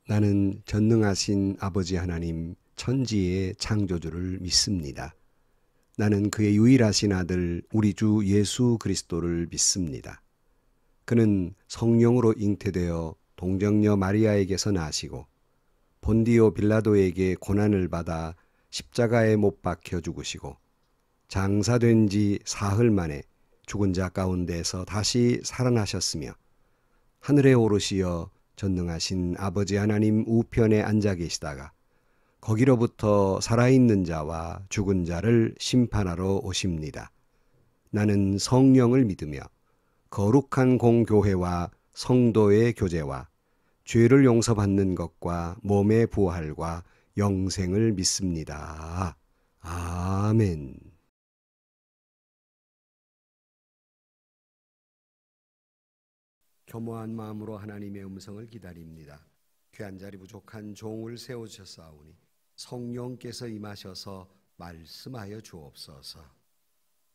나는 전능하신 아버지 하나님 천지의 창조주를 믿습니다. 나는 그의 유일하신 아들 우리 주 예수 그리스도를 믿습니다. 그는 성령으로 잉태되어 동정녀 마리아에게서 나시고 본디오 빌라도에게 고난을 받아 십자가에 못 박혀 죽으시고 장사된 지 사흘 만에 죽은 자 가운데서 다시 살아나셨으며 하늘에 오르시어 전능하신 아버지 하나님 우편에 앉아 계시다가 거기로부터 살아있는 자와 죽은 자를 심판하러 오십니다. 나는 성령을 믿으며 거룩한 공교회와 성도의 교제와 죄를 용서받는 것과 몸의 부활과 영생을 믿습니다. 아멘. 겸허한 마음으로 하나님의 음성을 기다립니다. 귀한 자리 부족한 종을 세우셨사오니 성령께서 임하셔서 말씀하여 주옵소서.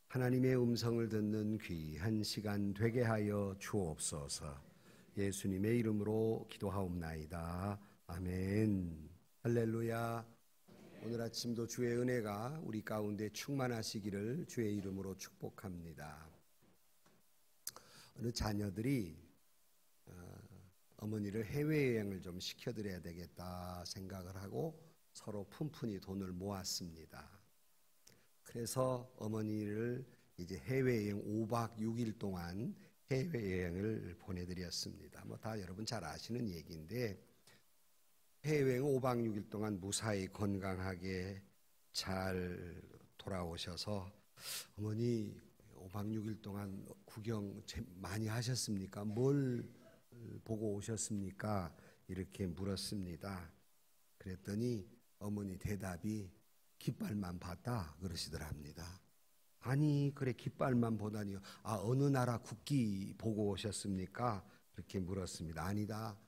하나님의 음성을 듣는 귀한 시간 되게 하여 주옵소서. 예수님의 이름으로 기도하옵나이다. 아멘. 할렐루야. 오늘 아침도 주의 은혜가 우리 가운데 충만하시기를 주의 이름으로 축복합니다. 어느 자녀들이 어머니를 해외여행을 좀 시켜드려야 되겠다 생각을 하고 서로 푼푼히 돈을 모았습니다. 그래서 어머니를 이제 해외여행 5박 6일 동안 해외여행을 보내드렸습니다. 다 여러분 잘 아시는 얘기인데 해외여행 5박 6일 동안 무사히 건강하게 잘 돌아오셔서 어머니 5박 6일 동안 구경 많이 하셨습니까? 뭘 보고 오셨습니까? 이렇게 물었습니다. 그랬더니 어머니 대답이 깃발만 봤다 그러시더랍니다. 아니 그래 깃발만 보다니요. 어느 나라 국기 보고 오셨습니까? 그렇게 물었습니다. 아니다.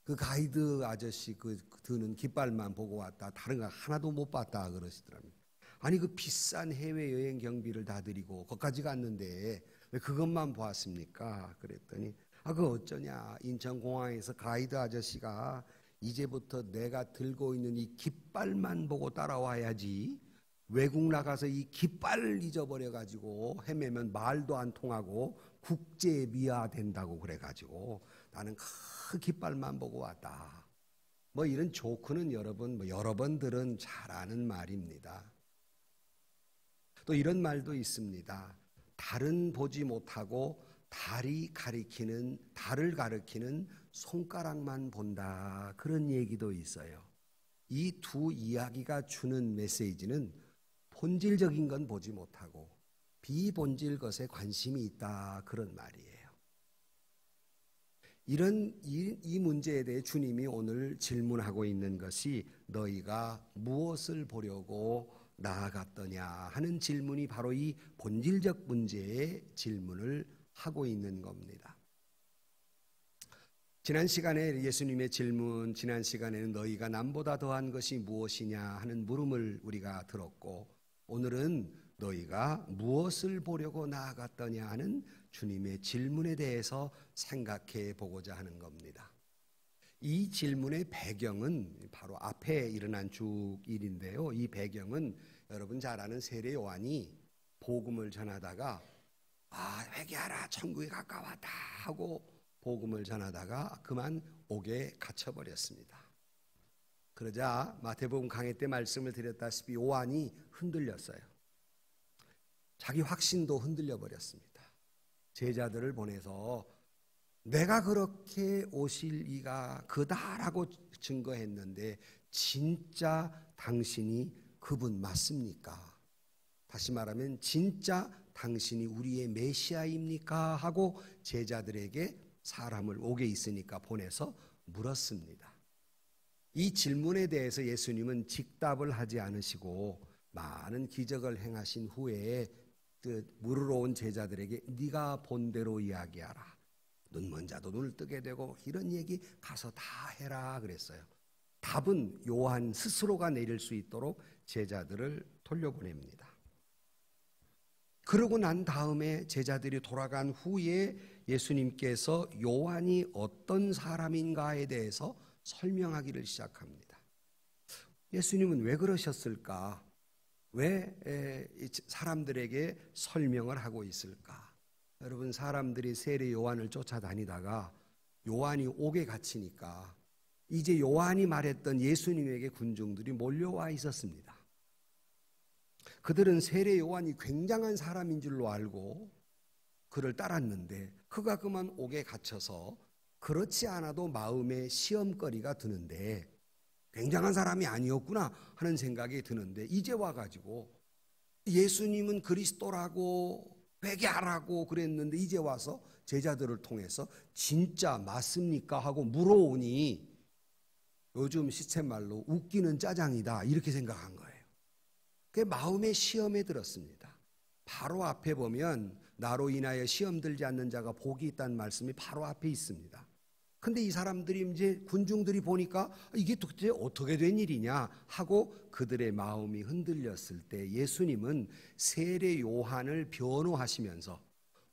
그 가이드 아저씨 그 드는 깃발만 보고 왔다. 다른 거 하나도 못 봤다 그러시더랍니다. 아니 그 비싼 해외여행 경비를 다 드리고 거기까지 갔는데 왜 그것만 보았습니까? 그랬더니 그거 어쩌냐. 인천공항에서 가이드 아저씨가 이제부터 내가 들고 있는 이 깃발만 보고 따라와야지 외국 나가서 이 깃발을 잊어버려가지고 헤매면 말도 안 통하고 국제 미화된다고 그래가지고 나는 그 깃발만 보고 왔다. 이런 조크는 여러분 여러 번 들은 잘 아는 말입니다. 또 이런 말도 있습니다. 달은 보지 못하고 달을 가리키는 손가락만 본다. 그런 얘기도 있어요. 이 두 이야기가 주는 메시지는 본질적인 건 보지 못하고 비본질 것에 관심이 있다. 그런 말이에요. 이 문제에 대해 주님이 오늘 질문하고 있는 것이 너희가 무엇을 보려고 나아갔더냐 하는 질문이 바로 이 본질적 문제의 질문을 하고 있는 겁니다. 지난 시간에 예수님의 질문, 지난 시간에는 너희가 남보다 더한 것이 무엇이냐 하는 물음을 우리가 들었고 오늘은 너희가 무엇을 보려고 나아갔더냐 하는 주님의 질문에 대해서 생각해 보고자 하는 겁니다. 이 질문의 배경은 바로 앞에 일어난 주 일인데요. 이 배경은 여러분 잘 아는 세례 요한이 복음을 전하다가 회개하라 천국이 가까웠다 하고 복음을 전하다가 그만 옥에 갇혀버렸습니다. 그러자 마태복음 강해 때 말씀을 드렸다시피 요한이 흔들렸어요. 자기 확신도 흔들려 버렸습니다. 제자들을 보내서 내가 그렇게 오실 이가 그다라고 증거했는데 진짜 당신이 그분 맞습니까? 다시 말하면 진짜 당신이 우리의 메시아입니까? 하고 제자들에게 사람을 옥에 있으니까 보내서 물었습니다. 이 질문에 대해서 예수님은 직답을 하지 않으시고 많은 기적을 행하신 후에 물으러 온 제자들에게 네가 본 대로 이야기하라. 눈먼 자도 눈을 뜨게 되고 이런 얘기 가서 다 해라 그랬어요. 답은 요한 스스로가 내릴 수 있도록 제자들을 돌려보냅니다. 그러고 난 다음에 제자들이 돌아간 후에 예수님께서 요한이 어떤 사람인가에 대해서 설명하기를 시작합니다. 예수님은 왜 그러셨을까? 왜 사람들에게 설명을 하고 있을까? 여러분, 사람들이 세례 요한을 쫓아다니다가 요한이 옥에 갇히니까 이제 요한이 말했던 예수님에게 군중들이 몰려와 있었습니다. 그들은 세례 요한이 굉장한 사람인 줄로 알고 그를 따랐는데 그가 그만 옥에 갇혀서 그렇지 않아도 마음에 시험거리가 드는데 굉장한 사람이 아니었구나 하는 생각이 드는데 이제 와가지고 예수님은 그리스도라고 회개하라고 그랬는데 이제 와서 제자들을 통해서 진짜 맞습니까 하고 물어오니 요즘 시쳇말로 웃기는 짜장이다 이렇게 생각한 거예요. 그게 마음의 시험에 들었습니다. 바로 앞에 보면 나로 인하여 시험 들지 않는 자가 복이 있다는 말씀이 바로 앞에 있습니다. 근데 이 사람들이 이제 군중들이 보니까 이게 도대체 어떻게 된 일이냐 하고 그들의 마음이 흔들렸을 때 예수님은 세례 요한을 변호하시면서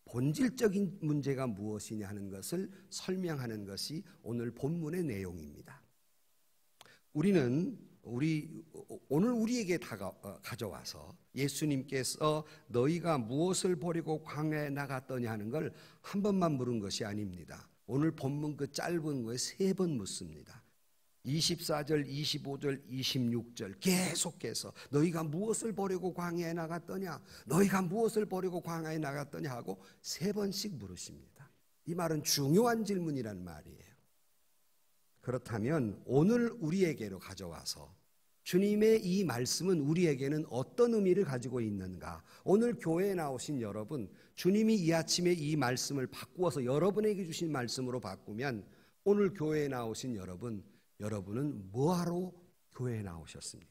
본질적인 문제가 무엇이냐 하는 것을 설명하는 것이 오늘 본문의 내용입니다. 우리는 오늘 우리에게 가져와서 예수님께서 너희가 무엇을 보려고 광야에 나갔더냐 하는 걸 한 번만 물은 것이 아닙니다. 오늘 본문 그 짧은 거에 3번 묻습니다. 24절, 25절, 26절 계속해서 너희가 무엇을 보려고 광야에 나갔더냐, 너희가 무엇을 보려고 광야에 나갔더냐 하고 3번씩 물으십니다. 이 말은 중요한 질문이란 말이에요. 그렇다면 오늘 우리에게로 가져와서 주님의 이 말씀은 우리에게는 어떤 의미를 가지고 있는가? 오늘 교회에 나오신 여러분, 주님이 이 아침에 이 말씀을 바꾸어서 여러분에게 주신 말씀으로 바꾸면 오늘 교회에 나오신 여러분은 뭐하러 교회에 나오셨습니까?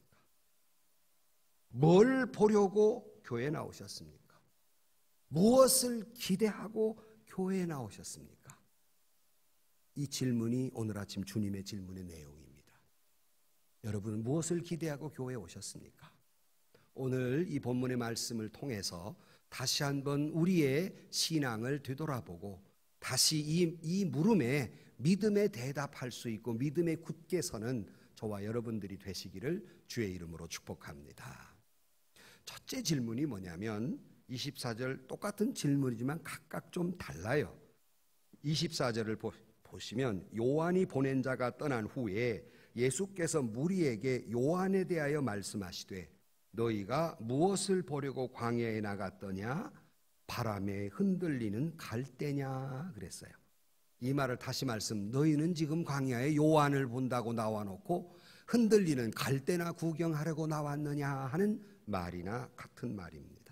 뭘 보려고 교회에 나오셨습니까? 무엇을 기대하고 교회에 나오셨습니까? 이 질문이 오늘 아침 주님의 질문의 내용입니다. 여러분은 무엇을 기대하고 교회에 오셨습니까? 오늘 이 본문의 말씀을 통해서 다시 한번 우리의 신앙을 되돌아보고 다시 이 물음에 믿음에 대답할 수 있고 믿음에 굳게 서는 저와 여러분들이 되시기를 주의 이름으로 축복합니다. 첫째 질문이 뭐냐면 24절 똑같은 질문이지만 각각 좀 달라요. 24절을 보시면 요한이 보낸 자가 떠난 후에 예수께서 무리에게 요한에 대하여 말씀하시되 너희가 무엇을 보려고 광야에 나갔더냐? 바람에 흔들리는 갈대냐 그랬어요. 이 말을 다시 너희는 지금 광야에 요한을 본다고 나와놓고 흔들리는 갈대나 구경하려고 나왔느냐 하는 말이나 같은 말입니다.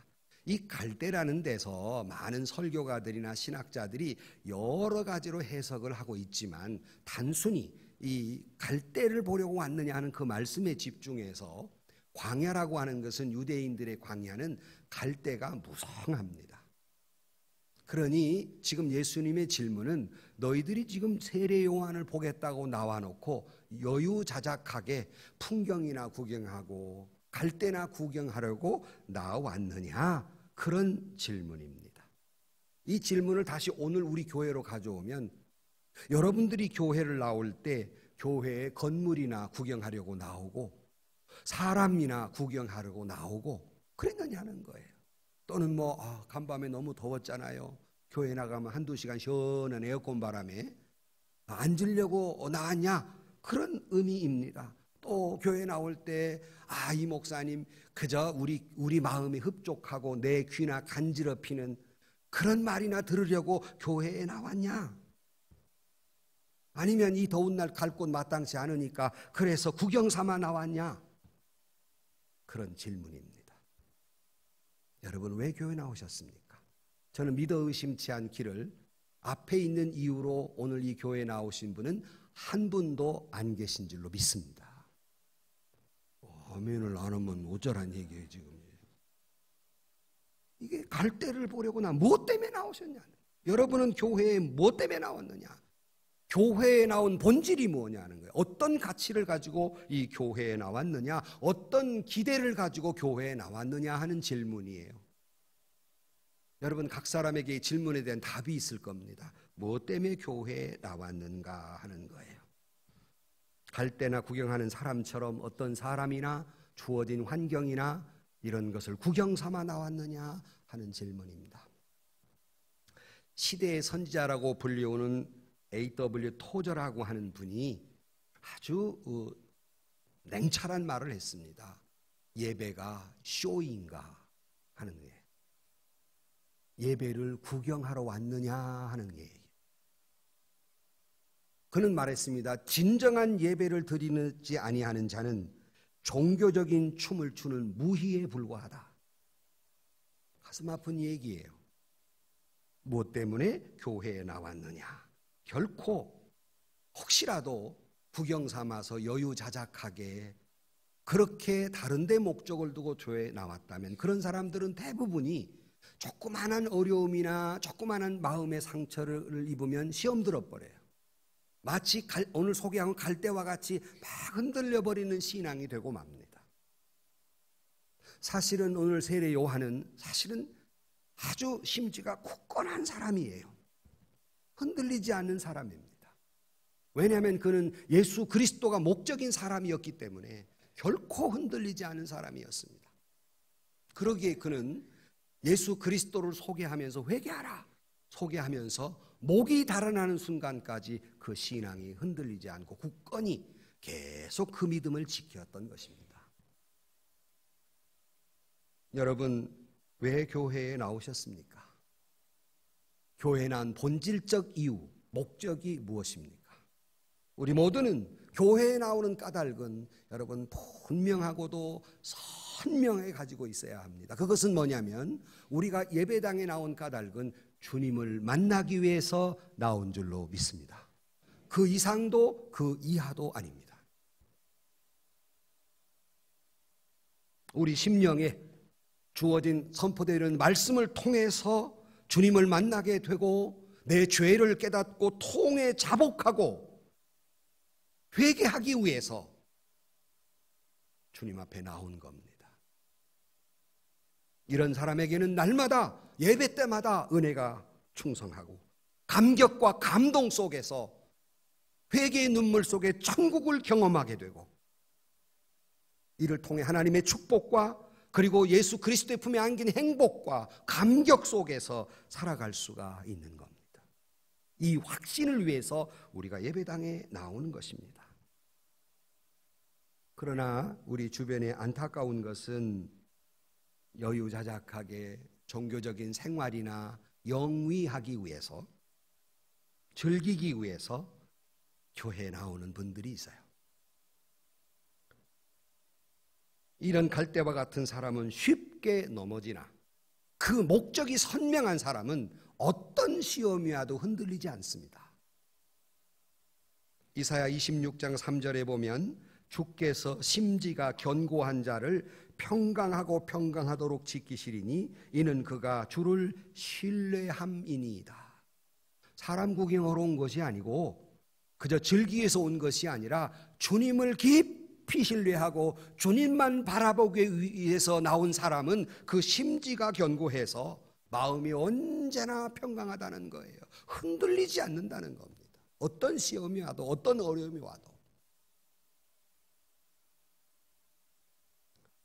이 갈대라는 데서 많은 설교가들이나 신학자들이 여러 가지로 해석을 하고 있지만 단순히 이 갈대를 보려고 왔느냐 하는 그 말씀에 집중해서 광야라고 하는 것은 유대인들의 광야는 갈대가 무성합니다. 그러니 지금 예수님의 질문은 너희들이 지금 세례 요한을 보겠다고 나와놓고 여유자작하게 풍경이나 구경하고 갈대나 구경하려고 나왔느냐 그런 질문입니다. 이 질문을 다시 오늘 우리 교회로 가져오면 여러분들이 교회를 나올 때 교회에 건물이나 구경하려고 나오고 사람이나 구경하려고 나오고 그랬느냐는 거예요. 또는 간밤에 너무 더웠잖아요. 교회 나가면 한두 시간 시원한 에어컨 바람에 앉으려고 나왔냐 그런 의미입니다. 또 교회 나올 때 이 목사님 그저 우리 마음이 흡족하고 내 귀나 간지럽히는 그런 말이나 들으려고 교회에 나왔냐? 아니면 이 더운 날 갈 곳 마땅치 않으니까 그래서 구경 삼아 나왔냐? 그런 질문입니다. 여러분 왜 교회 나오셨습니까? 저는 믿어 의심치 않기를 앞에 있는 이유로 오늘 이 교회에 나오신 분은 한 분도 안 계신 줄로 믿습니다. 아멘을 안 하면 어쩌란 얘기예요 지금. 이게 갈대를 보려고 무엇 때문에 나오셨냐? 여러분은 교회에 무엇 때문에 나왔느냐? 교회에 나온 본질이 뭐냐는 거예요. 어떤 가치를 가지고 이 교회에 나왔느냐, 어떤 기대를 가지고 교회에 나왔느냐 하는 질문이에요. 여러분 각 사람에게 이 질문에 대한 답이 있을 겁니다. 무엇 때문에 교회에 나왔는가 하는 거예요. 갈 때나 구경하는 사람처럼 어떤 사람이나 주어진 환경이나 이런 것을 구경 삼아 나왔느냐 하는 질문입니다. 시대의 선지자라고 불리우는 A.W. 토저라고 하는 분이 아주 냉철한 말을 했습니다. 예배가 쇼인가 하는 거예요. 예배를 구경하러 왔느냐 하는 거예요. 그는 말했습니다. 진정한 예배를 드리지 아니하는 자는 종교적인 춤을 추는 무희에 불과하다. 가슴 아픈 얘기예요. 무엇 때문에 교회에 나왔느냐? 결코 혹시라도 구경 삼아서 여유자작하게 그렇게 다른 데 목적을 두고 교회에 나왔다면 그런 사람들은 대부분이 조그마한 어려움이나 조그마한 마음의 상처를 입으면 시험 들어버려요. 마치 오늘 소개한 갈대와 같이 막 흔들려버리는 신앙이 되고 맙니다. 사실은 오늘 세례 요한은 사실은 아주 심지가 굳건한 사람이에요. 흔들리지 않는 사람입니다. 왜냐하면 그는 예수 그리스도가 목적인 사람이었기 때문에 결코 흔들리지 않은 사람이었습니다. 그러기에 그는 예수 그리스도를 소개하면서 회개하라 소개하면서 목이 달아나는 순간까지 그 신앙이 흔들리지 않고 굳건히 계속 그 믿음을 지켰던 것입니다. 여러분, 왜 교회에 나오셨습니까? 교회에 나온 본질적 이유, 목적이 무엇입니까? 우리 모두는 교회에 나오는 까닭은 여러분 분명하고도 선명하게 가지고 있어야 합니다. 그것은 뭐냐면 우리가 예배당에 나온 까닭은 주님을 만나기 위해서 나온 줄로 믿습니다. 그 이상도 그 이하도 아닙니다. 우리 심령에 주어진 선포되는 말씀을 통해서 주님을 만나게 되고 내 죄를 깨닫고 통에 자복하고 회개하기 위해서 주님 앞에 나온 겁니다. 이런 사람에게는 날마다 예배 때마다 은혜가 충성하고 감격과 감동 속에서 회개의 눈물 속에 천국을 경험하게 되고 이를 통해 하나님의 축복과 그리고 예수 그리스도의 품에 안긴 행복과 감격 속에서 살아갈 수가 있는 겁니다. 이 확신을 위해서 우리가 예배당에 나오는 것입니다. 그러나 우리 주변에 안타까운 것은 여유자작하게 종교적인 생활이나 영위하기 위해서 즐기기 위해서 교회에 나오는 분들이 있어요. 이런 갈대와 같은 사람은 쉽게 넘어지나 그 목적이 선명한 사람은 어떤 시험이 와도 흔들리지 않습니다. 이사야 26장 3절에 보면 주께서 심지가 견고한 자를 평강하고 평강하도록 지키시리니 이는 그가 주를 신뢰함이니이다. 사람 구경하러 온 것이 아니고 그저 즐기기 위해서 온 것이 아니라 주님을 깊이 신뢰하고 주님만 바라보기 위해서 나온 사람은 그 심지가 견고해서 마음이 언제나 평강하다는 거예요. 흔들리지 않는다는 겁니다. 어떤 시험이 와도 어떤 어려움이 와도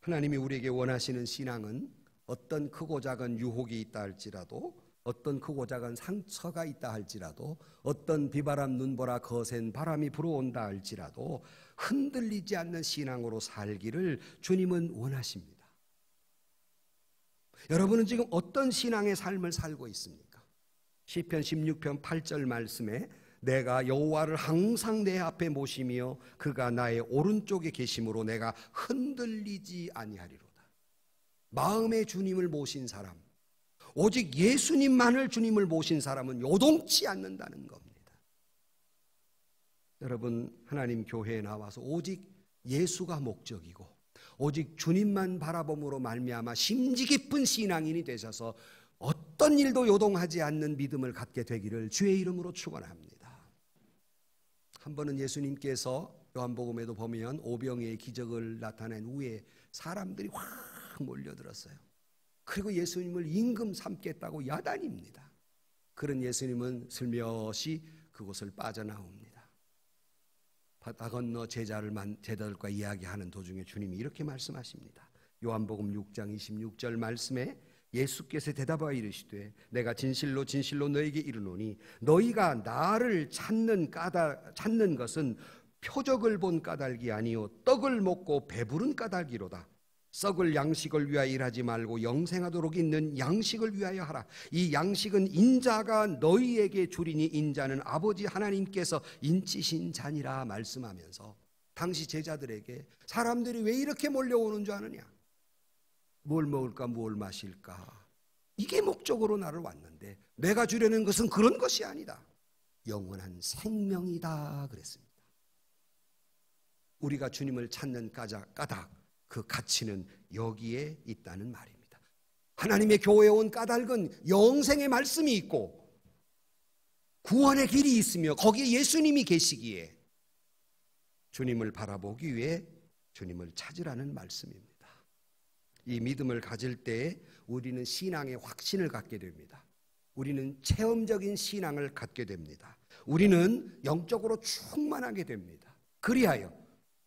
하나님이 우리에게 원하시는 신앙은 어떤 크고 작은 유혹이 있다 할지라도 어떤 크고 작은 상처가 있다 할지라도 어떤 비바람 눈보라 거센 바람이 불어온다 할지라도 흔들리지 않는 신앙으로 살기를 주님은 원하십니다. 여러분은 지금 어떤 신앙의 삶을 살고 있습니까? 시편 16편 8절 말씀에 내가 여호와를 항상 내 앞에 모시며 그가 나의 오른쪽에 계심으로 내가 흔들리지 아니하리로다. 마음의 주님을 모신 사람, 오직 예수님만을 주님을 모신 사람은 요동치 않는다는 겁니다. 여러분, 하나님 교회에 나와서 오직 예수가 목적이고 오직 주님만 바라봄으로 말미암아 심지 깊은 신앙인이 되셔서 어떤 일도 요동하지 않는 믿음을 갖게 되기를 주의 이름으로 축원합니다. 한 번은 예수님께서 요한복음에도 보면 오병이의 기적을 나타낸 후에 사람들이 확 몰려들었어요. 그리고 예수님을 임금 삼겠다고 야단입니다. 그런 예수님은 슬며시 그곳을 빠져나옵니다. 바다 건너 제자들과 이야기하는 도중에 주님이 이렇게 말씀하십니다. 요한복음 6장 26절 말씀에 예수께서 대답하여 이르시되 내가 진실로 진실로 너에게 이르노니 너희가 나를 찾는 것은 표적을 본 까닭이 아니요 떡을 먹고 배부른 까닭이로다. 썩을 양식을 위하여 일하지 말고 영생하도록 있는 양식을 위하여 하라. 이 양식은 인자가 너희에게 주리니 인자는 아버지 하나님께서 인치신 자니라 말씀하면서 당시 제자들에게 사람들이 왜 이렇게 몰려오는 줄 아느냐? 뭘 먹을까 뭘 마실까? 이게 목적으로 나를 왔는데 내가 주려는 것은 그런 것이 아니다. 영원한 생명이다 그랬습니다. 우리가 주님을 찾는 까닭 그 가치는 여기에 있다는 말입니다. 하나님의 교회에 온 까닭은 영생의 말씀이 있고 구원의 길이 있으며 거기에 예수님이 계시기에 주님을 바라보기 위해 주님을 찾으라는 말씀입니다. 이 믿음을 가질 때 우리는 신앙의 확신을 갖게 됩니다. 우리는 체험적인 신앙을 갖게 됩니다. 우리는 영적으로 충만하게 됩니다. 그리하여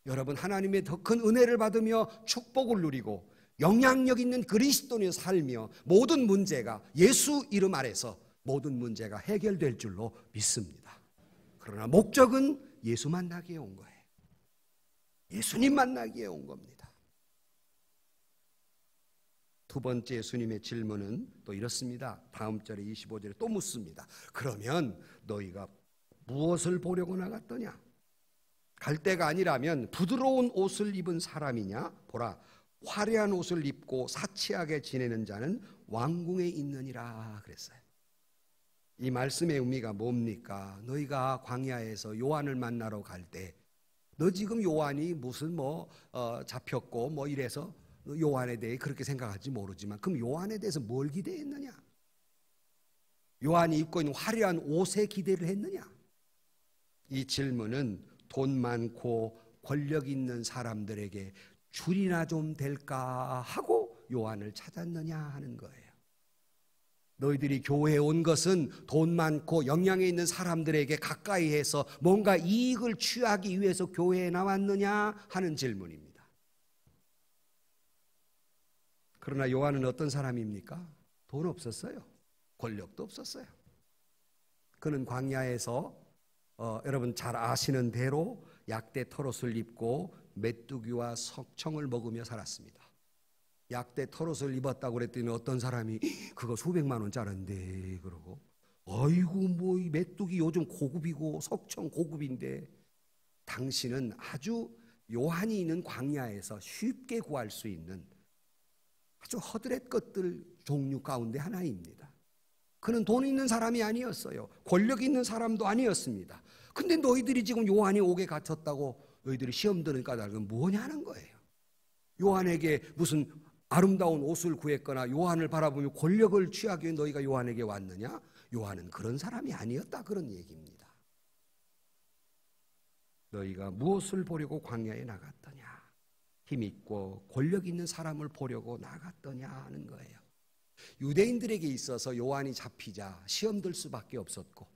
여러분 하나님의 더 큰 은혜를 받으며 축복을 누리고 영향력 있는 그리스도인으로 살며 모든 문제가 예수 이름 아래서 모든 문제가 해결될 줄로 믿습니다. 그러나 목적은 예수 만나기에 온 거예요. 예수님 만나기에 온 겁니다. 두 번째 예수님의 질문은 또 이렇습니다. 다음 절에 25절에 또 묻습니다. 그러면 너희가 무엇을 보려고 나갔더냐? 갈대가 아니라면 부드러운 옷을 입은 사람이냐? 보라, 화려한 옷을 입고 사치하게 지내는 자는 왕궁에 있느니라 그랬어요. 이 말씀의 의미가 뭡니까? 너희가 광야에서 요한을 만나러 갈 때 너 지금 요한이 무슨 잡혔고 이래서 요한에 대해 그렇게 생각할지 모르지만 그럼 요한에 대해서 뭘 기대했느냐? 요한이 입고 있는 화려한 옷에 기대를 했느냐? 이 질문은 돈 많고 권력 있는 사람들에게 줄이나 좀 될까 하고 요한을 찾았느냐 하는 거예요. 너희들이 교회에 온 것은 돈 많고 영향에 있는 사람들에게 가까이 해서 뭔가 이익을 취하기 위해서 교회에 나왔느냐 하는 질문입니다. 그러나 요한은 어떤 사람입니까? 돈 없었어요. 권력도 없었어요. 그는 광야에서 여러분 잘 아시는 대로 약대 털옷을 입고 메뚜기와 석청을 먹으며 살았습니다. 약대 털옷을 입었다고 그랬더니 어떤 사람이 그거 수백만 원짜리인데 그러고 아이고 이 메뚜기 요즘 고급이고 석청 고급인데 당신은 아주 요한이 있는 광야에서 쉽게 구할 수 있는 아주 허드렛 것들 종류 가운데 하나입니다. 그는 돈 있는 사람이 아니었어요. 권력 있는 사람도 아니었습니다. 근데 너희들이 지금 요한이 옥에 갇혔다고 너희들이 시험 드는 까닭은 뭐냐는 거예요. 요한에게 무슨 아름다운 옷을 구했거나 요한을 바라보며 권력을 취하기 위해 너희가 요한에게 왔느냐? 요한은 그런 사람이 아니었다 그런 얘기입니다. 너희가 무엇을 보려고 광야에 나갔더냐? 힘있고 권력 있는 사람을 보려고 나갔더냐 하는 거예요. 유대인들에게 있어서 요한이 잡히자 시험 들 수밖에 없었고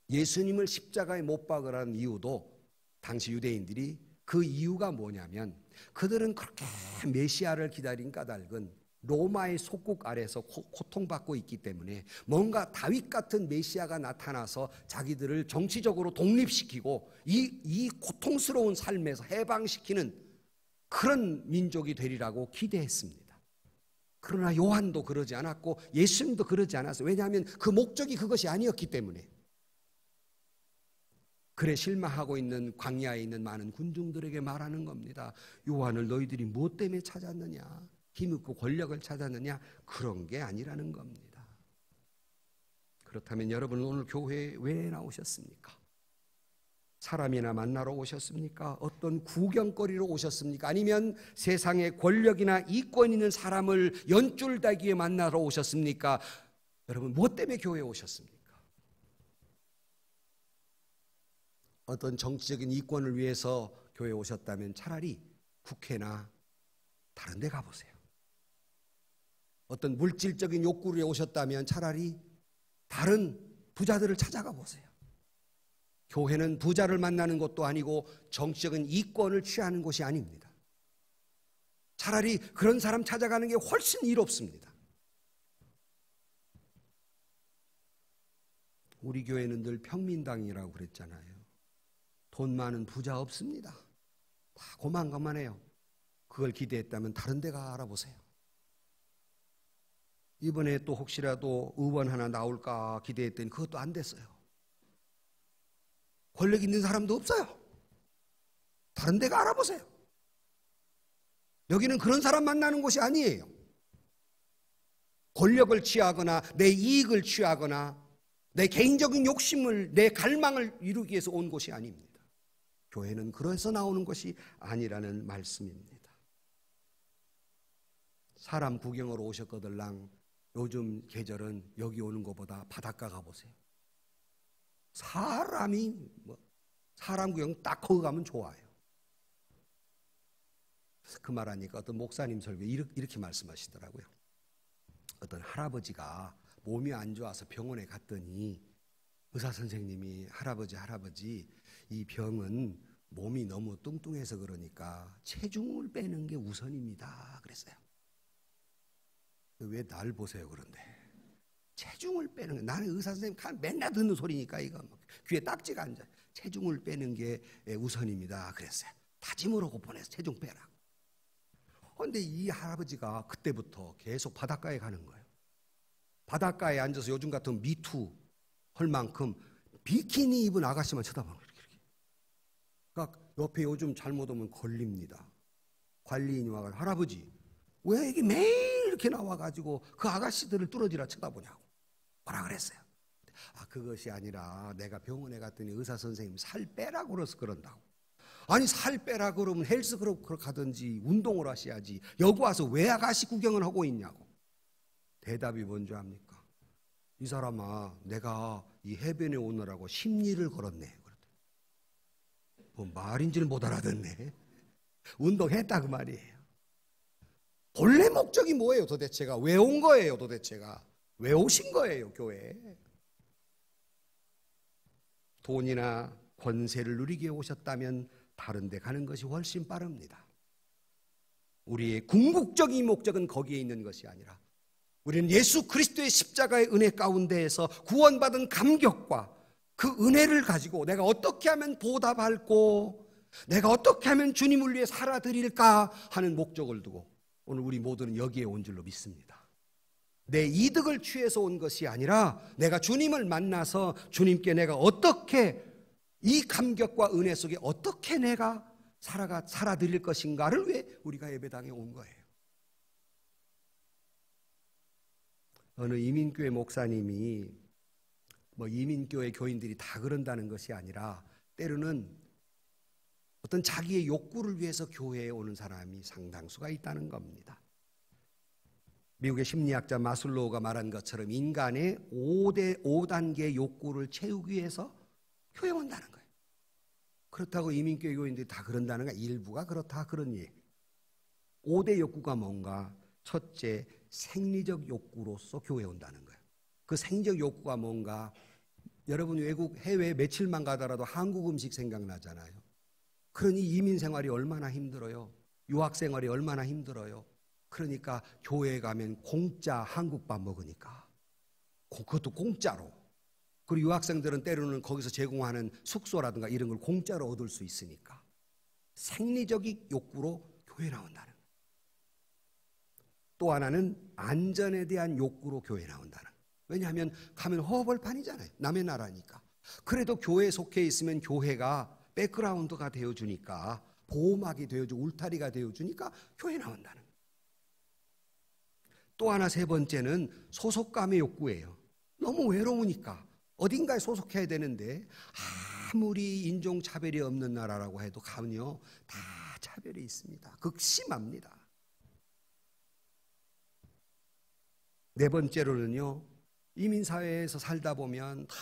예수님을 십자가에 못 박으라는 이유도 당시 유대인들이 그 이유가 뭐냐면 그들은 그렇게 메시아를 기다린 까닭은 로마의 속국 아래서 고통받고 있기 때문에 뭔가 다윗 같은 메시아가 나타나서 자기들을 정치적으로 독립시키고 이 고통스러운 삶에서 해방시키는 그런 민족이 되리라고 기대했습니다. 그러나 요한도 그러지 않았고 예수님도 그러지 않았어요. 왜냐하면 그 목적이 그것이 아니었기 때문에. 그래 실망하고 있는 광야에 있는 많은 군중들에게 말하는 겁니다. 요한을 너희들이 무엇 때문에 찾았느냐? 힘있고 권력을 찾았느냐? 그런 게 아니라는 겁니다. 그렇다면 여러분은 오늘 교회에 왜 나오셨습니까? 사람이나 만나러 오셨습니까? 어떤 구경거리로 오셨습니까? 아니면 세상에 권력이나 이권 있는 사람을 연줄다기에 만나러 오셨습니까? 여러분 무엇 때문에 교회에 오셨습니까? 어떤 정치적인 이권을 위해서 교회에 오셨다면 차라리 국회나 다른 데 가보세요. 어떤 물질적인 욕구를 위해 오셨다면 차라리 다른 부자들을 찾아가 보세요. 교회는 부자를 만나는 것도 아니고 정치적인 이권을 취하는 곳이 아닙니다. 차라리 그런 사람 찾아가는 게 훨씬 이롭습니다. 우리 교회는 늘 평민당이라고 그랬잖아요. 돈 많은 부자 없습니다. 다 고만고만해요. 그걸 기대했다면 다른 데 가 알아보세요. 이번에 또 혹시라도 의원 하나 나올까 기대했더니 그것도 안 됐어요. 권력 있는 사람도 없어요. 다른 데 가 알아보세요. 여기는 그런 사람 만나는 곳이 아니에요. 권력을 취하거나 내 이익을 취하거나 내 개인적인 욕심을, 내 갈망을 이루기 위해서 온 곳이 아닙니다. 교회는 그래서 나오는 것이 아니라는 말씀입니다. 사람 구경으로 오셨거들랑 요즘 계절은 여기 오는 것보다 바닷가 가보세요. 사람 구경 딱 거기 가면 좋아요. 그 말하니까 어떤 목사님 설교에 이렇게 말씀하시더라고요. 어떤 할아버지가 몸이 안 좋아서 병원에 갔더니 의사 선생님이 할아버지 이 병은 몸이 너무 뚱뚱해서 그러니까 체중을 빼는 게 우선입니다 그랬어요. 왜 날 보세요 그런데 체중을 빼는 게, 나는 의사 선생님 맨날 듣는 소리니까 이거 귀에 딱지가 앉아. 체중을 빼는 게 우선입니다 그랬어요. 다짐을 하고 보내서 체중 빼라. 그런데 이 할아버지가 그때부터 계속 바닷가에 가는 거예요. 바닷가에 앉아서 요즘 같은 미투 할 만큼 비키니 입은 아가씨만 쳐다보는 거예요. 그러니까 옆에 요즘 잘못 오면 걸립니다. 관리인이 와서 할아버지 왜 이게 매일 이렇게 나와가지고 그 아가씨들을 뚫어지라 쳐다보냐고 뭐라 그랬어요. 그것이 아니라 내가 병원에 갔더니 의사 선생님이 살 빼라고 그래서 그런다고. 아니 살 빼라 그러면 헬스클럽 가든지 운동을 하셔야지 여기 와서 왜 아가씨 구경을 하고 있냐고. 대답이 뭔지 압니까? 이 사람아 내가 이 해변에 오느라고 심리를 걸었네. 뭐 말인지는 못 알아듣네. 운동했다 그 말이에요. 본래 목적이 뭐예요 도대체가? 왜 온 거예요 도대체가? 왜 오신 거예요 교회에? 돈이나 권세를 누리기 위해 오셨다면 다른 데 가는 것이 훨씬 빠릅니다. 우리의 궁극적인 목적은 거기에 있는 것이 아니라 우리는 예수 그리스도의 십자가의 은혜 가운데에서 구원받은 감격과 그 은혜를 가지고 내가 어떻게 하면 보답할고 내가 어떻게 하면 주님을 위해 살아드릴까 하는 목적을 두고 오늘 우리 모두는 여기에 온 줄로 믿습니다. 내 이득을 취해서 온 것이 아니라 내가 주님을 만나서 주님께 내가 어떻게 이 감격과 은혜 속에 어떻게 내가 살아드릴 것인가를 위해 우리가 예배당에 온 거예요. 어느 이민교회 목사님이 이민교회 교인들이 다 그런다는 것이 아니라 때로는 어떤 자기의 욕구를 위해서 교회에 오는 사람이 상당수가 있다는 겁니다. 미국의 심리학자 마슬로우가 말한 것처럼 인간의 5단계 욕구를 채우기 위해서 교회에 온다는 거예요. 그렇다고 이민교회 교인들이 다 그런다는 거 일부가 그렇다 그런 얘기. 5대 욕구가 뭔가? 첫째, 생리적 욕구로서 교회에 온다는 거예요. 그 생리적 욕구가 뭔가? 여러분 외국 해외에 며칠만 가더라도 한국 음식 생각나잖아요. 그러니 이민 생활이 얼마나 힘들어요. 유학 생활이 얼마나 힘들어요. 그러니까 교회에 가면 공짜 한국밥 먹으니까 그것도 공짜로. 그리고 유학생들은 때로는 거기서 제공하는 숙소라든가 이런 걸 공짜로 얻을 수 있으니까 생리적인 욕구로 교회에 나온다는 거예요. 또 하나는 안전에 대한 욕구로 교회에 나온다는 거예요. 왜냐하면 가면 허벌판이잖아요. 남의 나라니까. 그래도 교회에 속해 있으면 교회가 백그라운드가 되어주니까 보호막이 되어주고 울타리가 되어주니까 교회에 나온다는 거예요. 또 하나 세 번째는 소속감의 욕구예요. 너무 외로우니까 어딘가에 소속해야 되는데 아무리 인종차별이 없는 나라라고 해도 가면요 다 차별이 있습니다. 극심합니다. 네 번째로는요 이민사회에서 살다 보면 다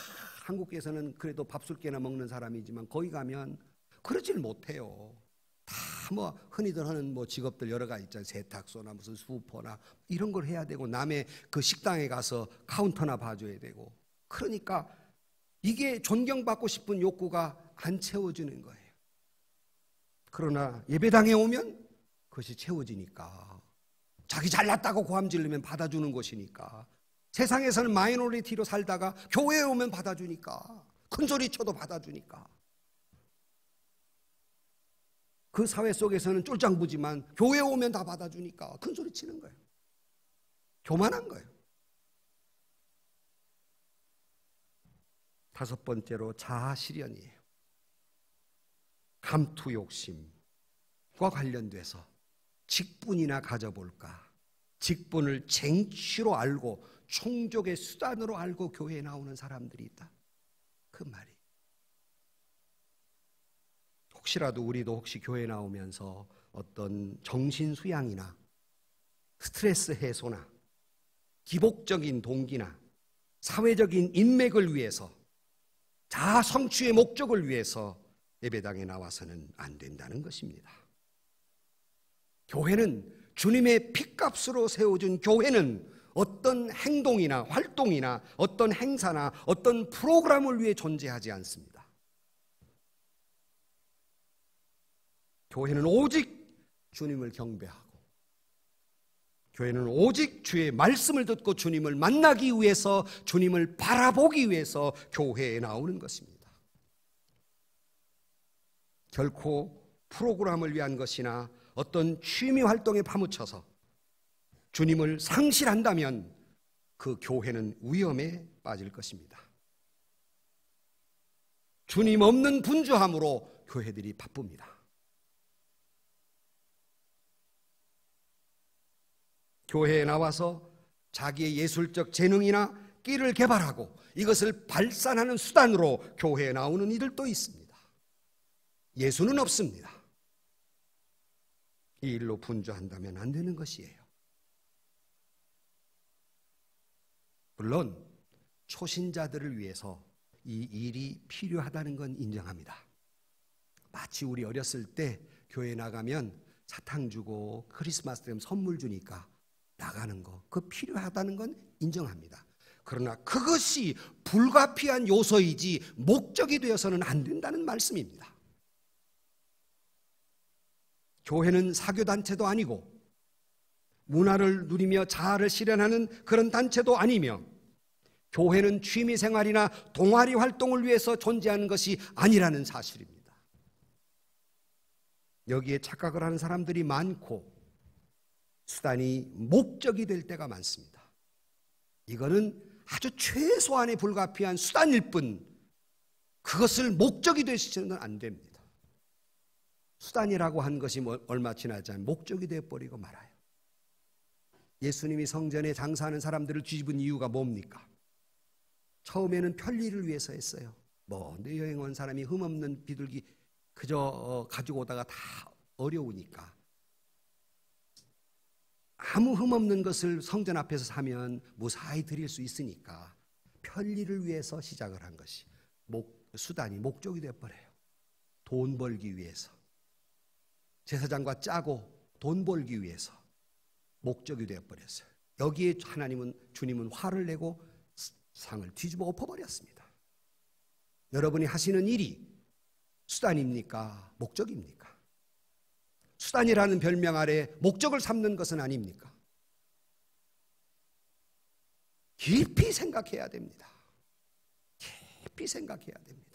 한국에서는 그래도 밥술깨나 먹는 사람이지만 거기 가면 그러질 못해요. 다 흔히들 하는 직업들 여러 가지 있잖아요. 세탁소나 무슨 수퍼나 이런 걸 해야 되고 남의 그 식당에 가서 카운터나 봐줘야 되고 그러니까 이게 존경받고 싶은 욕구가 안 채워지는 거예요. 그러나 예배당에 오면 그것이 채워지니까, 자기 잘났다고 고함 지르면 받아주는 것이니까, 세상에서는 마이너리티로 살다가 교회에 오면 받아주니까, 큰소리 쳐도 받아주니까, 그 사회 속에서는 쫄짱부지만 교회에 오면 다 받아주니까 큰소리 치는 거예요. 교만한 거예요. 다섯 번째로 자아실현이에요. 감투 욕심과 관련돼서 직분이나 가져볼까, 직분을 쟁취로 알고 충족의 수단으로 알고 교회에 나오는 사람들이 있다, 그 말이. 혹시라도 우리도 혹시 교회 나오면서 어떤 정신수양이나 스트레스 해소나 기복적인 동기나 사회적인 인맥을 위해서, 자아 성취의 목적을 위해서 예배당에 나와서는 안 된다는 것입니다. 교회는, 주님의 핏값으로 세워준 교회는 어떤 행동이나 활동이나 어떤 행사나 어떤 프로그램을 위해 존재하지 않습니다. 교회는 오직 주님을 경배하고, 교회는 오직 주의 말씀을 듣고 주님을 만나기 위해서, 주님을 바라보기 위해서 교회에 나오는 것입니다. 결코 프로그램을 위한 것이나 어떤 취미 활동에 파묻혀서 주님을 상실한다면 그 교회는 위험에 빠질 것입니다. 주님 없는 분주함으로 교회들이 바쁩니다. 교회에 나와서 자기의 예술적 재능이나 끼를 개발하고 이것을 발산하는 수단으로 교회에 나오는 이들도 있습니다. 예수는 없습니다. 이 일로 분주한다면 안 되는 것이에요. 물론 초신자들을 위해서 이 일이 필요하다는 건 인정합니다. 마치 우리 어렸을 때 교회 나가면 사탕 주고 크리스마스 되면 선물 주니까 나가는 거, 그거 필요하다는 건 인정합니다. 그러나 그것이 불가피한 요소이지 목적이 되어서는 안 된다는 말씀입니다. 교회는 사교단체도 아니고 문화를 누리며 자아를 실현하는 그런 단체도 아니며, 교회는 취미생활이나 동아리 활동을 위해서 존재하는 것이 아니라는 사실입니다. 여기에 착각을 하는 사람들이 많고 수단이 목적이 될 때가 많습니다. 이거는 아주 최소한의 불가피한 수단일 뿐 그것을 목적이 되시면 안 됩니다. 수단이라고 한 것이 얼마 지나지 않으면 목적이 되어버리고 말아요. 예수님이 성전에 장사하는 사람들을 뒤집은 이유가 뭡니까? 처음에는 편리를 위해서 했어요. 내 여행 온 사람이 흠없는 비둘기 그저 가지고 오다가 다 어려우니까 아무 흠없는 것을 성전 앞에서 사면 무사히 드릴 수 있으니까 편리를 위해서 시작을 한 것이 수단이 목적이 되어버려요. 돈 벌기 위해서, 제사장과 짜고 돈 벌기 위해서 목적이 되어버렸어요. 여기에 주님은 화를 내고 상을 뒤집어 엎어버렸습니다. 여러분이 하시는 일이 수단입니까? 목적입니까? 수단이라는 별명 아래 목적을 삼는 것은 아닙니까? 깊이 생각해야 됩니다. 깊이 생각해야 됩니다.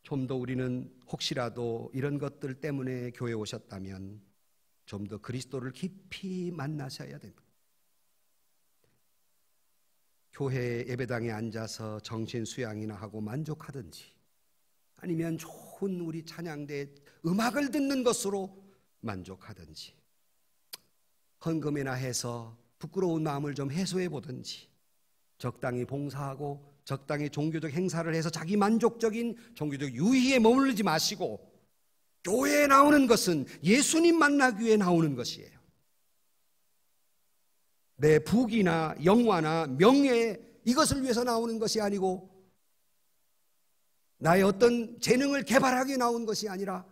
좀 더 우리는 혹시라도 이런 것들 때문에 교회에 오셨다면 좀 더 그리스도를 깊이 만나셔야 됩니다. 교회 예배당에 앉아서 정신 수양이나 하고 만족하든지, 아니면 좋은 우리 찬양대 음악을 듣는 것으로 만족하든지, 헌금이나 해서 부끄러운 마음을 좀 해소해 보든지, 적당히 봉사하고 적당히 종교적 행사를 해서 자기 만족적인 종교적 유희에 머무르지 마시고, 교회에 나오는 것은 예수님 만나기 위해 나오는 것이에요. 내 부귀나 영화나 명예, 이것을 위해서 나오는 것이 아니고, 나의 어떤 재능을 개발하기 위해 나온 것이 아니라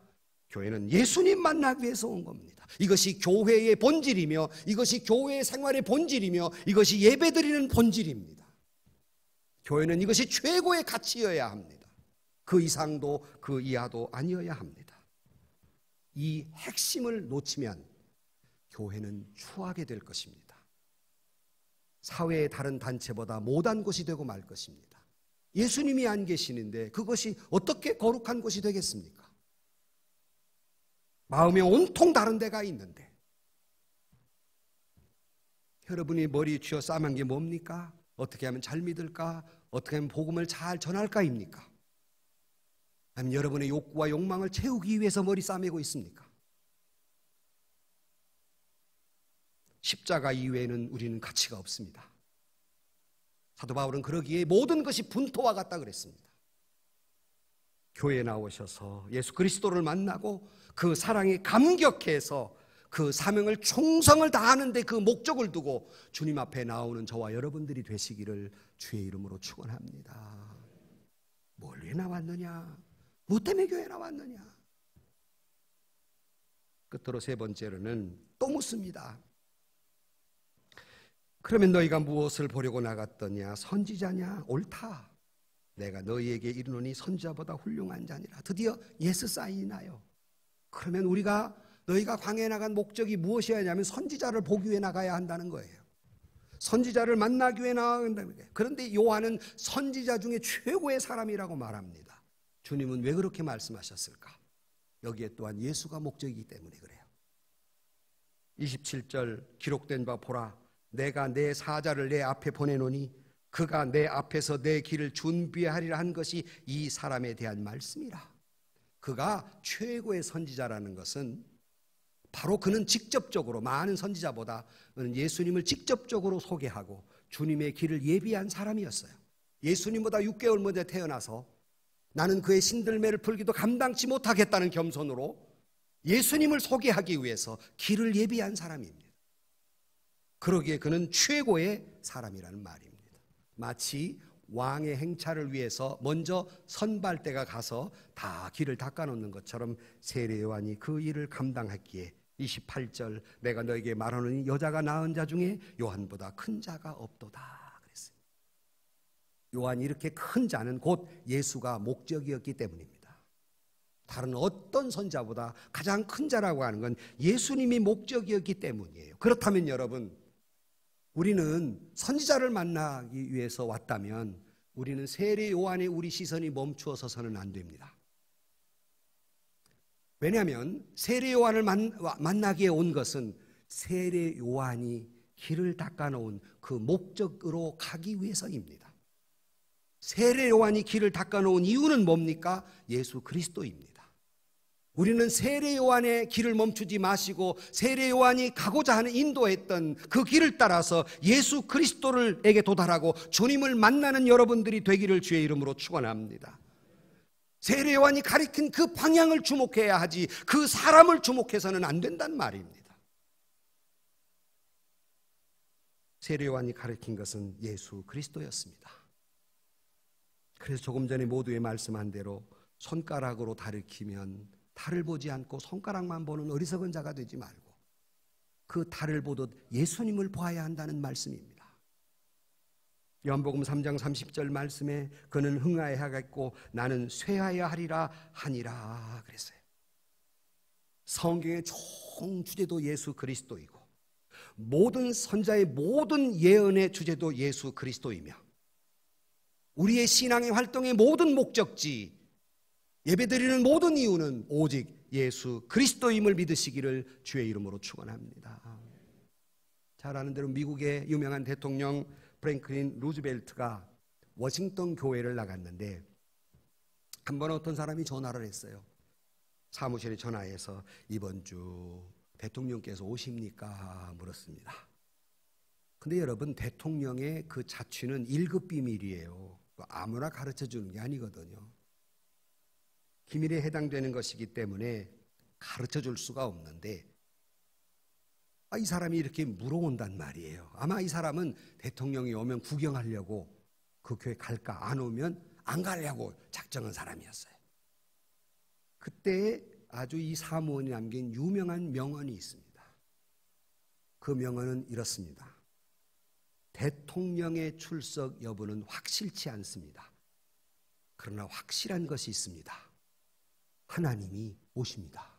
교회는 예수님 만나기 위해서 온 겁니다. 이것이 교회의 본질이며, 이것이 교회의 생활의 본질이며, 이것이 예배드리는 본질입니다. 교회는 이것이 최고의 가치여야 합니다. 그 이상도 그 이하도 아니어야 합니다. 이 핵심을 놓치면 교회는 추하게 될 것입니다. 사회의 다른 단체보다 못한 곳이 되고 말 것입니다. 예수님이 안 계시는데 그것이 어떻게 거룩한 곳이 되겠습니까? 마음이 온통 다른 데가 있는데, 여러분이 머리 쥐어 싸맨 게 뭡니까? 어떻게 하면 잘 믿을까? 어떻게 하면 복음을 잘 전할까입니까? 아니면 여러분의 욕구와 욕망을 채우기 위해서 머리 싸매고 있습니까? 십자가 이외에는 우리는 가치가 없습니다. 사도 바울은 그러기에 모든 것이 분토와 같다 그랬습니다. 교회에 나오셔서 예수 그리스도를 만나고 그 사랑에 감격해서 그 사명을 충성을 다하는 데 그 목적을 두고 주님 앞에 나오는 저와 여러분들이 되시기를 주의 이름으로 축원합니다. 뭘 위해 나왔느냐? 뭐 때문에 교회에 나왔느냐? 끝으로 세 번째로는 또 묻습니다. 그러면 너희가 무엇을 보려고 나갔더냐? 선지자냐? 옳다. 내가 너희에게 이르노니 선지자보다 훌륭한 자니라. 드디어 예스 사인이 나요. 그러면 너희가 광야에 나간 목적이 무엇이었냐면 선지자를 보기 위해 나가야 한다는 거예요. 선지자를 만나기 위해 나간다는 거예요. 그런데 요한은 선지자 중에 최고의 사람이라고 말합니다. 주님은 왜 그렇게 말씀하셨을까? 여기에 또한 예수가 목적이기 때문에 그래요. 27절 기록된 바 보라, 내가 내 사자를 내 앞에 보내노니 그가 내 앞에서 내 길을 준비하리라 한 것이 이 사람에 대한 말씀이라. 그가 최고의 선지자라는 것은 바로 그는 직접적으로 많은 선지자보다 예수님을 직접적으로 소개하고 주님의 길을 예비한 사람이었어요. 예수님보다 6개월 먼저 태어나서 나는 그의 신들매를 풀기도 감당치 못하겠다는 겸손으로 예수님을 소개하기 위해서 길을 예비한 사람입니다. 그러기에 그는 최고의 사람이라는 말입니다. 마치 왕의 행차를 위해서 먼저 선발대가 가서 다 길을 닦아놓는 것처럼 세례 요한이 그 일을 감당했기에 28절 내가 너에게 말하노니 여자가 낳은 자 중에 요한보다 큰 자가 없도다 그랬어요. 요한이 이렇게 큰 자는 곧 예수가 목적이었기 때문입니다. 다른 어떤 선자보다 가장 큰 자라고 하는 건 예수님이 목적이었기 때문이에요. 그렇다면 여러분, 우리는 선지자를 만나기 위해서 왔다면 우리는 세례 요한에 우리 시선이 멈추어 서서는 안 됩니다. 왜냐하면 세례 요한을 만나기에 온 것은 세례 요한이 길을 닦아놓은 그 목적으로 가기 위해서입니다. 세례 요한이 길을 닦아놓은 이유는 뭡니까? 예수 그리스도입니다. 우리는 세례 요한의 길을 멈추지 마시고 세례 요한이 가고자 하는 인도했던 그 길을 따라서 예수 그리스도에게 도달하고 주님을 만나는 여러분들이 되기를 주의 이름으로 축원합니다. 세례 요한이 가리킨 그 방향을 주목해야 하지 그 사람을 주목해서는 안 된단 말입니다. 세례 요한이 가리킨 것은 예수 그리스도였습니다. 그래서 조금 전에 모두의 말씀한 대로 손가락으로 가리키면 달을 보지 않고 손가락만 보는 어리석은 자가 되지 말고 그 달을 보듯 예수님을 보아야 한다는 말씀입니다. 요한복음 3장 30절 말씀에 그는 흥하여 하겠고 나는 쇠하여 하리라 하니라 그랬어요. 성경의 총 주제도 예수 그리스도이고 모든 선자의 모든 예언의 주제도 예수 그리스도이며 우리의 신앙의 활동의 모든 목적지, 예배드리는 모든 이유는 오직 예수 그리스도임을 믿으시기를 주의 이름으로 축원합니다. 잘 아는 대로 미국의 유명한 대통령 프랭클린 루즈벨트가 워싱턴 교회를 나갔는데 한 번 어떤 사람이 전화를 했어요. 사무실에 전화해서 이번 주 대통령께서 오십니까? 물었습니다. 근데 여러분, 대통령의 그 자취는 1급 비밀이에요. 아무나 가르쳐 주는 게 아니거든요. 기밀에 해당되는 것이기 때문에 가르쳐 줄 수가 없는데 이 사람이 이렇게 물어온단 말이에요. 아마 이 사람은 대통령이 오면 구경하려고 그 교회 갈까, 안 오면 안 가려고 작정한 사람이었어요. 그때 아주 이 사무원이 남긴 유명한 명언이 있습니다. 그 명언은 이렇습니다. 대통령의 출석 여부는 확실치 않습니다. 그러나 확실한 것이 있습니다. 하나님이 오십니다.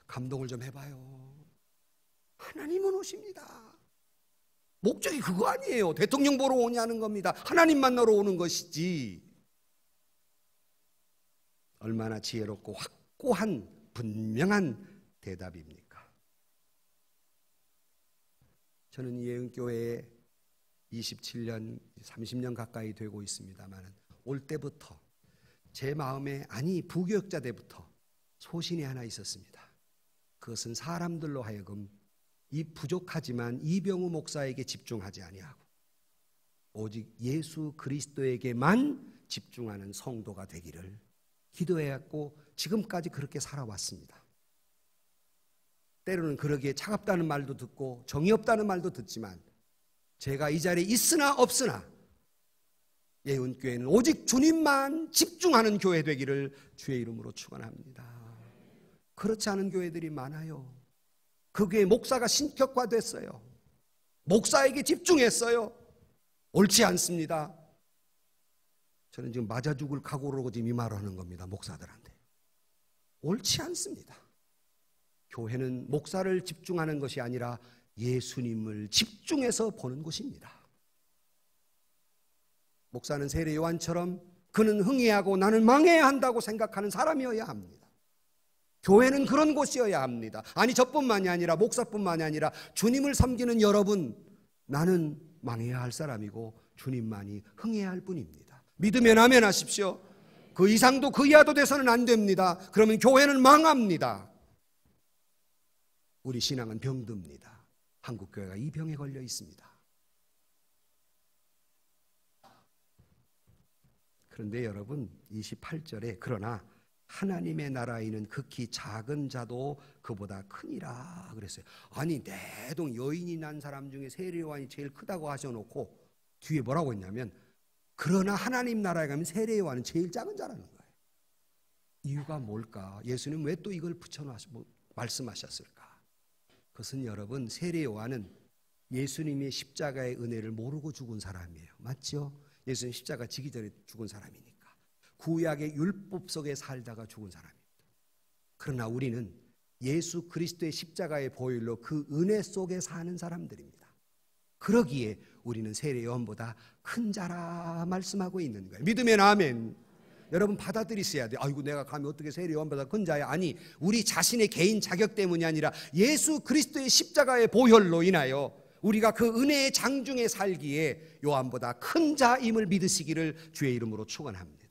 감동을 좀 해봐요. 하나님은 오십니다. 목적이 그거 아니에요. 대통령 보러 오냐는 겁니다. 하나님 만나러 오는 것이지. 얼마나 지혜롭고 확고한 분명한 대답입니까? 저는 이 예은교회에 27년, 30년 가까이 되고 있습니다만 올 때부터 제 마음에, 아니 부교역자 때부터 소신이 하나 있었습니다. 그것은 사람들로 하여금 이 부족하지만 이병우 목사에게 집중하지 아니하고 오직 예수 그리스도에게만 집중하는 성도가 되기를 기도해왔고 지금까지 그렇게 살아왔습니다. 때로는 그러기에 차갑다는 말도 듣고 정이 없다는 말도 듣지만 제가 이 자리에 있으나 없으나 예은교회는 오직 주님만 집중하는 교회 되기를 주의 이름으로 축원합니다. 그렇지 않은 교회들이 많아요. 그 교회 목사가 신격화됐어요. 목사에게 집중했어요. 옳지 않습니다. 저는 지금 맞아 죽을 각오로 지금 이 말을 하는 겁니다. 목사들한테. 옳지 않습니다. 교회는 목사를 집중하는 것이 아니라 예수님을 집중해서 보는 곳입니다. 목사는 세례 요한처럼 그는 흥해하고 나는 망해야 한다고 생각하는 사람이어야 합니다. 교회는 그런 곳이어야 합니다. 아니 저뿐만이 아니라 목사뿐만이 아니라 주님을 섬기는 여러분, 나는 망해야 할 사람이고 주님만이 흥해야 할 뿐입니다. 믿으면 아멘 하십시오. 그 이상도 그 이하도 돼서는 안 됩니다. 그러면 교회는 망합니다. 우리 신앙은 병듭니다. 한국교회가 이 병에 걸려 있습니다. 그런데 여러분 28절에 그러나 하나님의 나라에는 극히 작은 자도 그보다 크니라 그랬어요. 아니 내동 여인이 난 사람 중에 세례요한이 제일 크다고 하셔놓고 뒤에 뭐라고 했냐면 그러나 하나님 나라에 가면 세례요한은 제일 작은 자라는 거예요. 이유가 뭘까? 예수님 왜 또 이걸 말씀하셨을까? 그것은 여러분 세례요한은 예수님의 십자가의 은혜를 모르고 죽은 사람이에요. 맞죠? 예수님 십자가 지기 전에 죽은 사람이니까. 구약의 율법 속에 살다가 죽은 사람입니다. 그러나 우리는 예수 그리스도의 십자가의 보혈로 그 은혜 속에 사는 사람들입니다. 그러기에 우리는 세례요한보다 큰 자라 말씀하고 있는 거예요. 믿으면 아멘. 여러분 받아들이셔야 돼요. 아이고 내가 감히 어떻게 세례요한보다 큰 자야. 아니 우리 자신의 개인 자격 때문이 아니라 예수 그리스도의 십자가의 보혈로 인하여 우리가 그 은혜의 장중에 살기에 요한보다 큰 자임을 믿으시기를 주의 이름으로 축원합니다.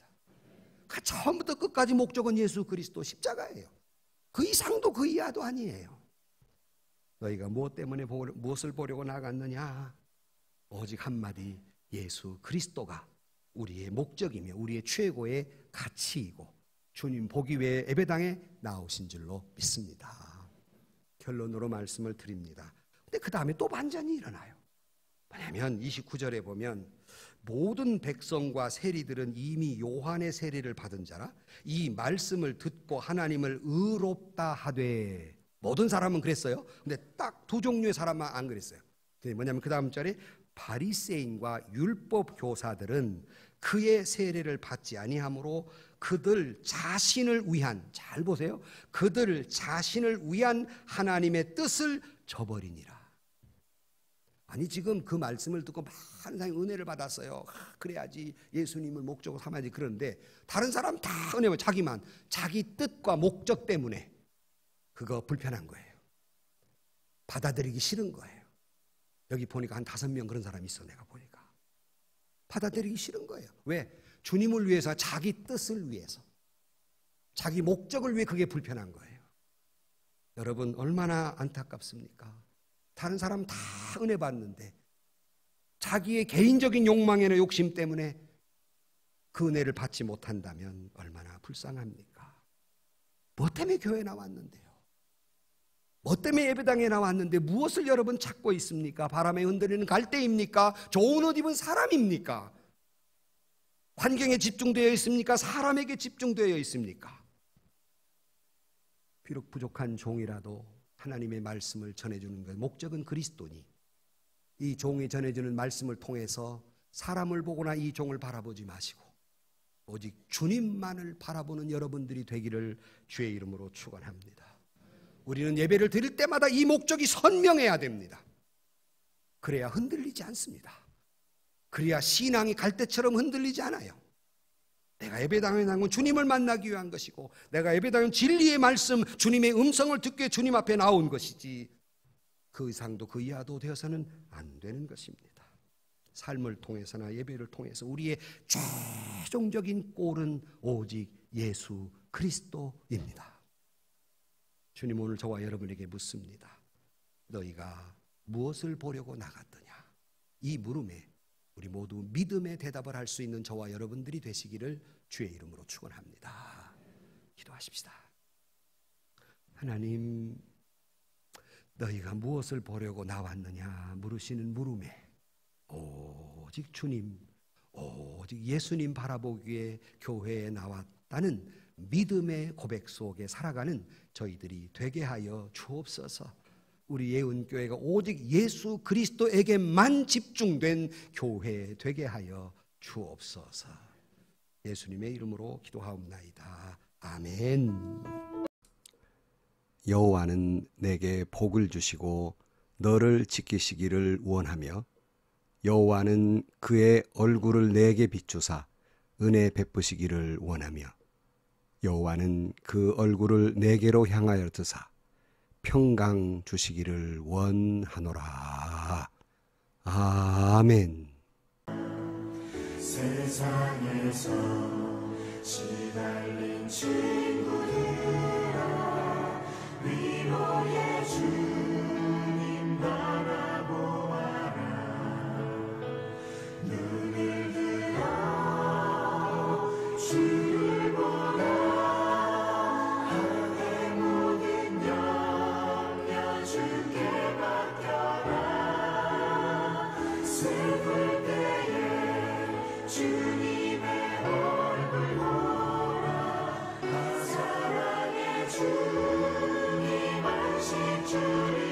처음부터 끝까지 목적은 예수 그리스도 십자가예요. 그 이상도 그 이하도 아니에요. 너희가 무엇 때문에 무엇을 보려고 나갔느냐? 오직 한마디 예수 그리스도가 우리의 목적이며 우리의 최고의 가치이고 주님 보기 위해 예배당에 나오신 줄로 믿습니다. 결론으로 말씀을 드립니다. 근데 그 다음에 또 반전이 일어나요. 뭐냐면 29절에 보면 모든 백성과 세리들은 이미 요한의 세례를 받은 자라 이 말씀을 듣고 하나님을 의롭다 하되 모든 사람은 그랬어요. 근데 딱 두 종류의 사람만 안 그랬어요. 뭐냐면 그 다음 절에 바리새인과 율법 교사들은 그의 세례를 받지 아니하므로 그들 자신을 위한, 잘 보세요, 그들 자신을 위한 하나님의 뜻을 저버리니라. 아니 지금 그 말씀을 듣고 많은 사람이 은혜를 받았어요. 그래야지 예수님을 목적으로 삼아야지. 그런데 다른 사람 다 은혜 받고 자기만 자기 뜻과 목적 때문에 그거 불편한 거예요. 받아들이기 싫은 거예요. 여기 보니까 한 5명 그런 사람이 있어. 내가 보니까 받아들이기 싫은 거예요. 왜? 주님을 위해서, 자기 뜻을 위해서, 자기 목적을 위해 그게 불편한 거예요. 여러분 얼마나 안타깝습니까? 다른 사람 다 은혜 받는데 자기의 개인적인 욕망이나 욕심 때문에 그 은혜를 받지 못한다면 얼마나 불쌍합니까? 뭐 때문에 교회에 나왔는데요? 뭐 때문에 예배당에 나왔는데 무엇을 여러분 찾고 있습니까? 바람에 흔들리는 갈대입니까? 좋은 옷 입은 사람입니까? 환경에 집중되어 있습니까? 사람에게 집중되어 있습니까? 비록 부족한 종이라도 하나님의 말씀을 전해주는 것, 목적은 그리스도니 이 종이 전해주는 말씀을 통해서 사람을 보거나 이 종을 바라보지 마시고 오직 주님만을 바라보는 여러분들이 되기를 주의 이름으로 축원합니다. 우리는 예배를 드릴 때마다 이 목적이 선명해야 됩니다. 그래야 흔들리지 않습니다. 그래야 신앙이 갈대처럼 흔들리지 않아요. 내가 예배당에 나온 건 주님을 만나기 위한 것이고, 내가 예배당은 진리의 말씀, 주님의 음성을 듣기 위해 주님 앞에 나온 것이지, 그 이상도 그 이하도 되어서는 안 되는 것입니다. 삶을 통해서나 예배를 통해서 우리의 최종적인 골은 오직 예수 그리스도입니다. 주님, 오늘 저와 여러분에게 묻습니다. 너희가 무엇을 보려고 나갔더냐? 이 물음에 우리 모두 믿음의 대답을 할 수 있는 저와 여러분들이 되시기를 주의 이름으로 축원합니다. 기도하십시다. 하나님, 너희가 무엇을 보려고 나왔느냐 물으시는 물음에 오직 주님, 오직 예수님 바라보기에 교회에 나왔다는 믿음의 고백 속에 살아가는 저희들이 되게 하여 주옵소서. 우리 예은교회가 오직 예수 그리스도에게만 집중된 교회 되게 하여 주옵소서. 예수님의 이름으로 기도하옵나이다. 아멘. 여호와는 내게 복을 주시고 너를 지키시기를 원하며 여호와는 그의 얼굴을 내게 비추사 은혜 베푸시기를 원하며 여호와는 그 얼굴을 내게로 향하여 드사 평강 주시기를 원하노라. 아멘. 세상에서 시달린 친구들아, 위로의 주님 바라보아라. 눈을 들어 주를 보라. 하늘의 모든 염려 주께 맡겨라. 슬플 때에 주님의 얼굴 보라. 사랑의 주님 안식 주님